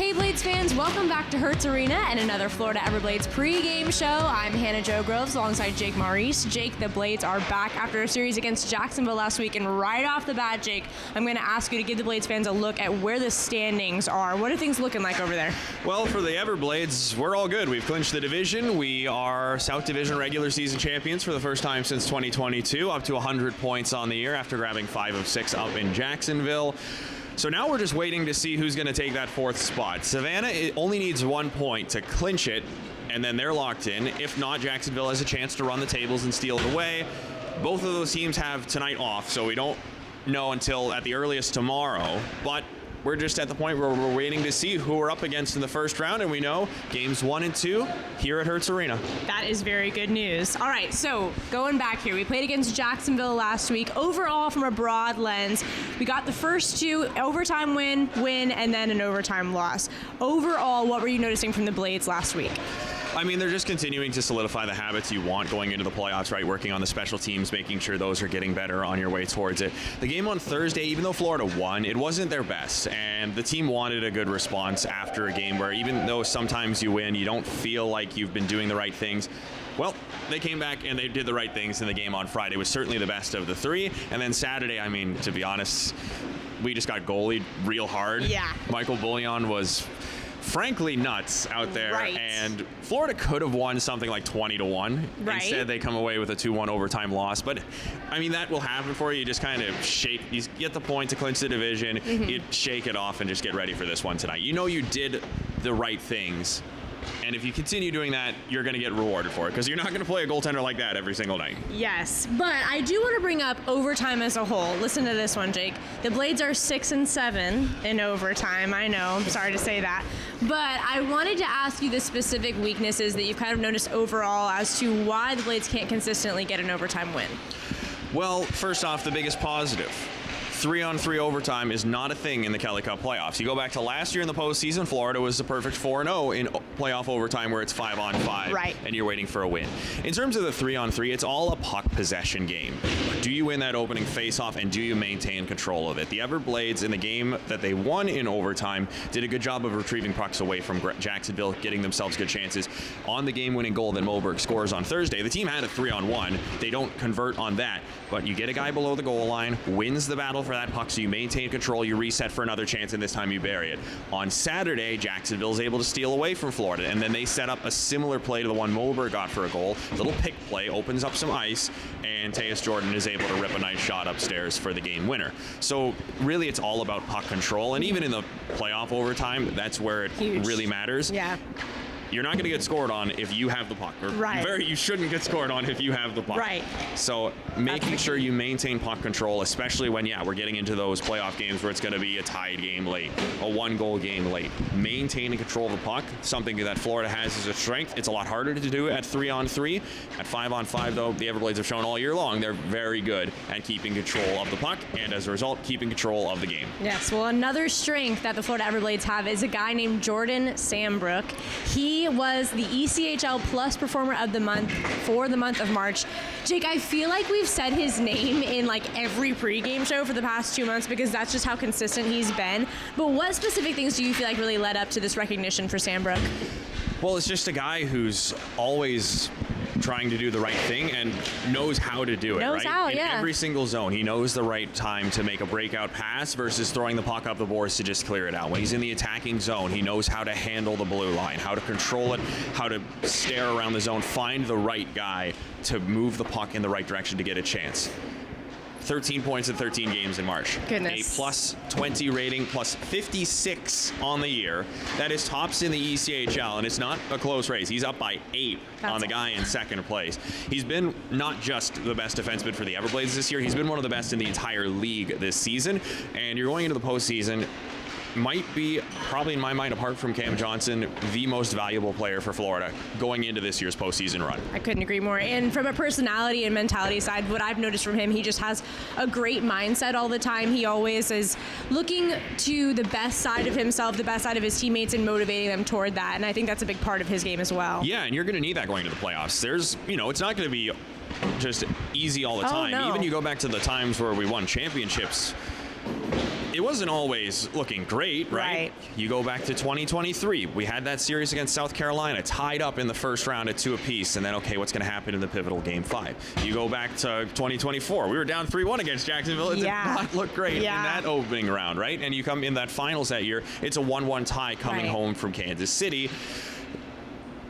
Hey Blades fans, welcome back to Hertz Arena and another Florida Everblades pregame show. I'm Hannah Jo Groves alongside Jake Maurice. Jake, the Blades are back after a series against Jacksonville last week, and right off the bat, Jake, I'm going to ask you to give the Blades fans a look at where the standings are. What are things looking like over there? Well, for the Everblades, we're all good. We've clinched the division. We are South Division regular season champions for the first time since 2022, up to 100 points on the year after grabbing 5 of 6 up in Jacksonville. So now we're just waiting to see who's going to take that 4th spot. Savannah only needs 1 point to clinch it, and then they're locked in. If not, Jacksonville has a chance to run the tables and steal it away. Both of those teams have tonight off, so we don't know until at the earliest tomorrow. But we're just at the point where we're waiting to see who we're up against in the first round, and we know games 1 and 2 here at Hertz Arena. That is very good news. All right, so going back here, we played against Jacksonville last week. Overall, from a broad lens, we got the first 2, overtime win, and then an overtime loss. Overall, what were you noticing from the Blades last week? I mean, they're just continuing to solidify the habits you want going into the playoffs, right? Working on the special teams, making sure those are getting better on your way towards it. The game on Thursday, even though Florida won, it wasn't their best. And the team wanted a good response after a game where even though sometimes you win, you don't feel like you've been doing the right things. Well, they came back and they did the right things in the game on Friday. It was certainly the best of the 3. And then Saturday, I mean, to be honest, we just got goalied real hard. Yeah. Michael Bullion was frankly nuts out there, right. And Florida could have won something like 20-1. Right. Instead, they come away with a 2-1 overtime loss. But I mean, that will happen for you. You just kind of you get the point to clinch the division. You shake it off and just get ready for this one tonight. You know you did the right things. And if you continue doing that, you're going to get rewarded for it, because you're not going to play a goaltender like that every single night. Yes, but I do want to bring up overtime as a whole. Listen to this one, Jake. The Blades are 6-7 in overtime. I know, I'm sorry to say that. But I wanted to ask you the specific weaknesses that you've kind of noticed overall as to why the Blades can't consistently get an overtime win. Well, first off, the biggest positive. 3-on-3 overtime is not a thing in the Kelly Cup playoffs. You go back to last year in the postseason, Florida was the perfect 4-0 in playoff overtime where it's 5-on-5, right, and you're waiting for a win. In terms of the 3-on-3, it's all a puck possession game. Do you win that opening faceoff, and do you maintain control of it? The Everblades, in the game that they won in overtime, did a good job of retrieving pucks away from Jacksonville, getting themselves good chances. On the game-winning goal that Moberg scores on Thursday, the team had a 3-on-1. They don't convert on that, but you get a guy below the goal line, wins the battle for that puck, so you maintain control, you reset for another chance, and this time you bury it. On Saturday, Jacksonville's able to steal away from Florida, and then they set up a similar play to the one Moberg got for a goal. Little pick play, opens up some ice, and Tejas Jordan is able to rip a nice shot upstairs for the game winner. So really, it's all about puck control, and even in the playoff overtime, that's where it really matters. Yeah. You're not going to get scored on if you have the puck. Or right. You shouldn't get scored on if you have the puck. Right. So making sure you maintain puck control, especially when, we're getting into those playoff games where it's going to be a tied game late, a 1-goal game late. Maintaining control of the puck, something that Florida has as a strength. It's a lot harder to do at 3-on-3. At 5-on-5, though, the Everblades have shown all year long they're very good at keeping control of the puck, and as a result, keeping control of the game. Yes, well, another strength that the Florida Everblades have is a guy named Jordan Sambrook. He was the ECHL Plus Performer of the Month for the month of March. Jake, I feel like we've said his name in like every pregame show for the past 2 months because that's just how consistent he's been. But what specific things do you feel like really led up to this recognition for Sambrook? Well, it's just a guy who's always trying to do the right thing and knows how to do it, knows right? How, in yeah. every single zone, he knows the right time to make a breakout pass versus throwing the puck up the boards to just clear it out. When he's in the attacking zone, he knows how to handle the blue line, how to control it, how to stare around the zone, find the right guy to move the puck in the right direction to get a chance. 13 points in 13 games in March. Goodness. A plus 20 rating, plus 56 on the year. That is tops in the ECHL, and it's not a close race. He's up by 8 on the guy in second place. He's been not just the best defenseman for the Everblades this year, he's been one of the best in the entire league this season. And you're going into the postseason, might be, probably in my mind, apart from Cam Johnson, the most valuable player for Florida going into this year's postseason run. I couldn't agree more. And from a personality and mentality side, what I've noticed from him, he just has a great mindset all the time. He always is looking to the best side of himself, the best side of his teammates, and motivating them toward that. And I think that's a big part of his game as well. Yeah, and you're going to need that going to the playoffs. There's, it's not going to be just easy all the time. No. Even you go back to the times where we won championships, it wasn't always looking great, right? You go back to 2023. We had that series against South Carolina, tied up in the first round at 2 apiece, and then, okay, what's going to happen in the pivotal Game 5? You go back to 2024. We were down 3-1 against Jacksonville. It did not look great in that opening round, right? And you come in that finals that year, it's a 1-1 tie coming home from Kansas City.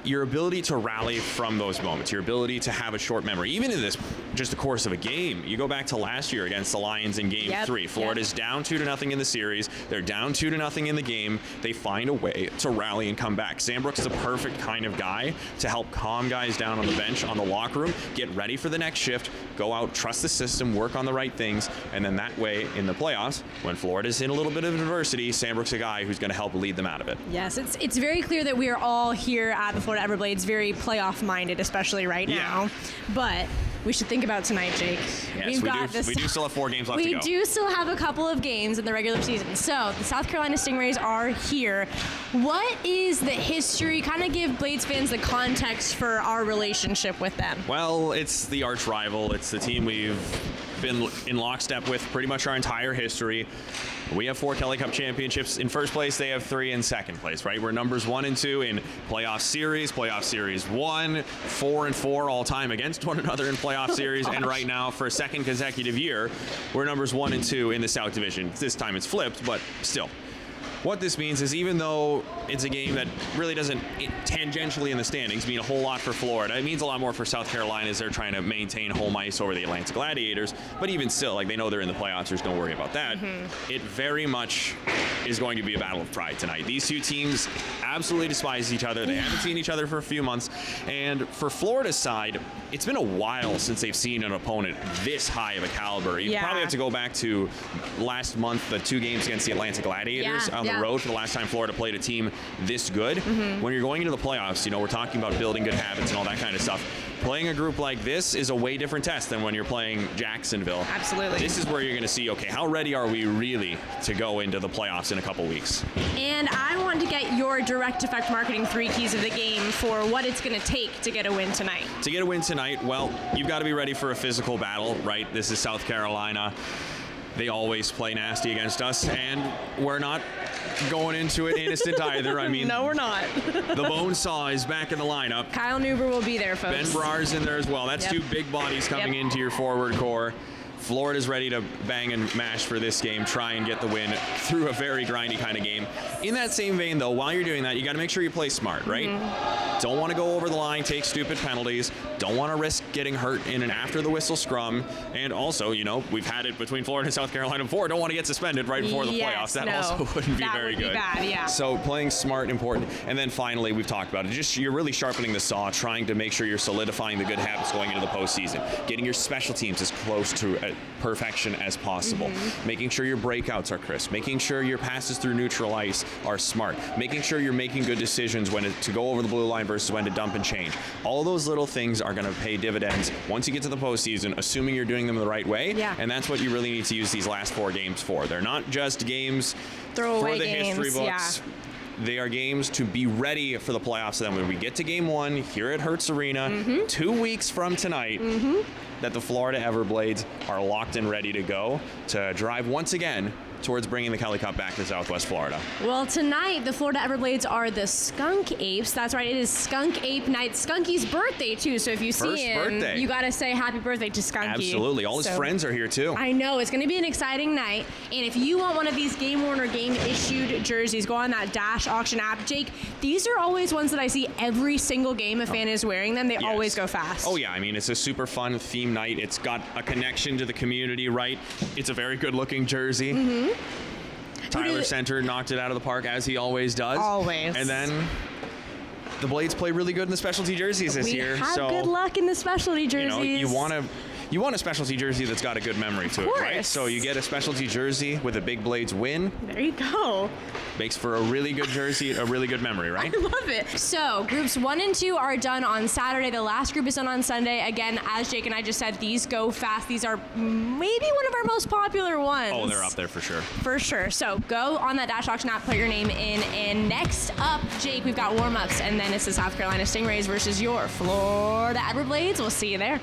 Your ability to rally from those moments, your ability to have a short memory, even in this, just the course of a game. You go back to last year against the Lions in Game 3. Florida's down 2-0 in the series. They're down 2-0 in the game. They find a way to rally and come back. Sandbrook's the perfect kind of guy to help calm guys down on the bench, on the locker room, get ready for the next shift, go out, trust the system, work on the right things, and then that way in the playoffs, when Florida's in a little bit of adversity, Sandbrook's a guy who's going to help lead them out of it. Yes, it's very clear that we are all here at the Florida Everblades very playoff-minded, especially right now. But we should think about tonight, Jake. Yes, we do still have 4 games left to go. We do still have a couple of games in the regular season. So the South Carolina Stingrays are here. What is the history? Kind of give Blades fans the context for our relationship with them. Well, it's the arch rival. It's the team we've been in lockstep with pretty much our entire history. We have 4 Kelly Cup championships in first place. They have 3 in second place, right? We're numbers 1 and 2 in playoff series 1, 4 and 4 all time against one another in playoff series. And right now, for a second consecutive year, we're numbers 1 and 2 in the South Division. This time it's flipped, but still. What this means is even though it's a game that really doesn't tangentially in the standings mean a whole lot for Florida, it means a lot more for South Carolina as they're trying to maintain home ice over the Atlanta Gladiators. But even still, like, they know they're in the playoffs. There's no worry about that. It very much is going to be a battle of pride tonight. These two teams absolutely despise each other. They haven't seen each other for a few months. And for Florida's side, it's been a while since they've seen an opponent this high of a caliber. You probably have to go back to last month, the 2 games against the Atlanta Gladiators on the road for the last time Florida played a team this good. When you're going into the playoffs, you know, we're talking about building good habits and all that kind of stuff. Playing a group like this is a way different test than when you're playing Jacksonville. Absolutely. This is where you're going to see, okay, how ready are we really to go into the playoffs in a couple weeks? And I want to get your direct effect marketing 3 keys of the game for what it's going to take to get a win tonight. To get a win tonight, well, you've got to be ready for a physical battle, right? This is South Carolina. They always play nasty against us, and we're not going into it innocent either. I mean, no, we're not. The bone saw is back in the lineup. Kyle Neuber will be there, folks. Ben Brar's in there as well. That's 2 big bodies coming into your forward core. Florida's ready to bang and mash for this game, try and get the win through a very grindy kind of game. In that same vein, though, while you're doing that, you got to make sure you play smart, right? Don't want to go over the line, take stupid penalties. Don't want to risk getting hurt in an after the whistle scrum. And also, you know, we've had it between Florida and South Carolina before. Don't want to get suspended right before the playoffs. That also wouldn't be very good. That would be bad, So playing smart, important. And then finally, we've talked about it. Just you're really sharpening the saw, trying to make sure you're solidifying the good habits going into the postseason. Getting your special teams as close to perfection as possible. Making sure your breakouts are crisp. Making sure your passes through neutral ice are smart. Making sure you're making good decisions when to go over the blue line versus when to dump and change. All those little things are going to pay dividends once you get to the postseason, assuming you're doing them the right way. And that's what you really need to use these last 4 games for. They're not just games for the history books. They are games to be ready for the playoffs. Then when we get to game 1 here at Hertz Arena, 2 weeks from tonight, that the Florida Everblades are locked and ready to go to drive once again towards bringing the Kelly Cup back to Southwest Florida. Well, tonight, the Florida Everblades are the Skunk Apes. That's right, it is Skunk Ape Night. Skunky's birthday, too, so if you see him, you got to say happy birthday to Skunky. Absolutely. All his friends are here, too. I know. It's going to be an exciting night. And if you want one of these Game Worn or Game-issued jerseys, go on that Dash Auction app. Jake, these are always ones that I see every single game a fan is wearing them. They always go fast. Oh, yeah. I mean, it's a super fun theme night. It's got a connection to the community, right? It's a very good-looking jersey. Tyler Center knocked it out of the park, as he always does. Always. And then the Blades play really good in the specialty jerseys this year. We have good luck in the specialty jerseys. You know, you want a specialty jersey that's got a good memory to it, right? So you get a specialty jersey with a big Blades win. There you go. Makes for a really good jersey, a really good memory, right? I love it. So groups 1 and 2 are done on Saturday. The last group is done on Sunday. Again, as Jake and I just said, these go fast. These are maybe one of our most popular ones. Oh, they're up there for sure. For sure. So go on that Dash Auction app, put your name in. And next up, Jake, we've got warm-ups. And then it's the South Carolina Stingrays versus your Florida Everblades. We'll see you there.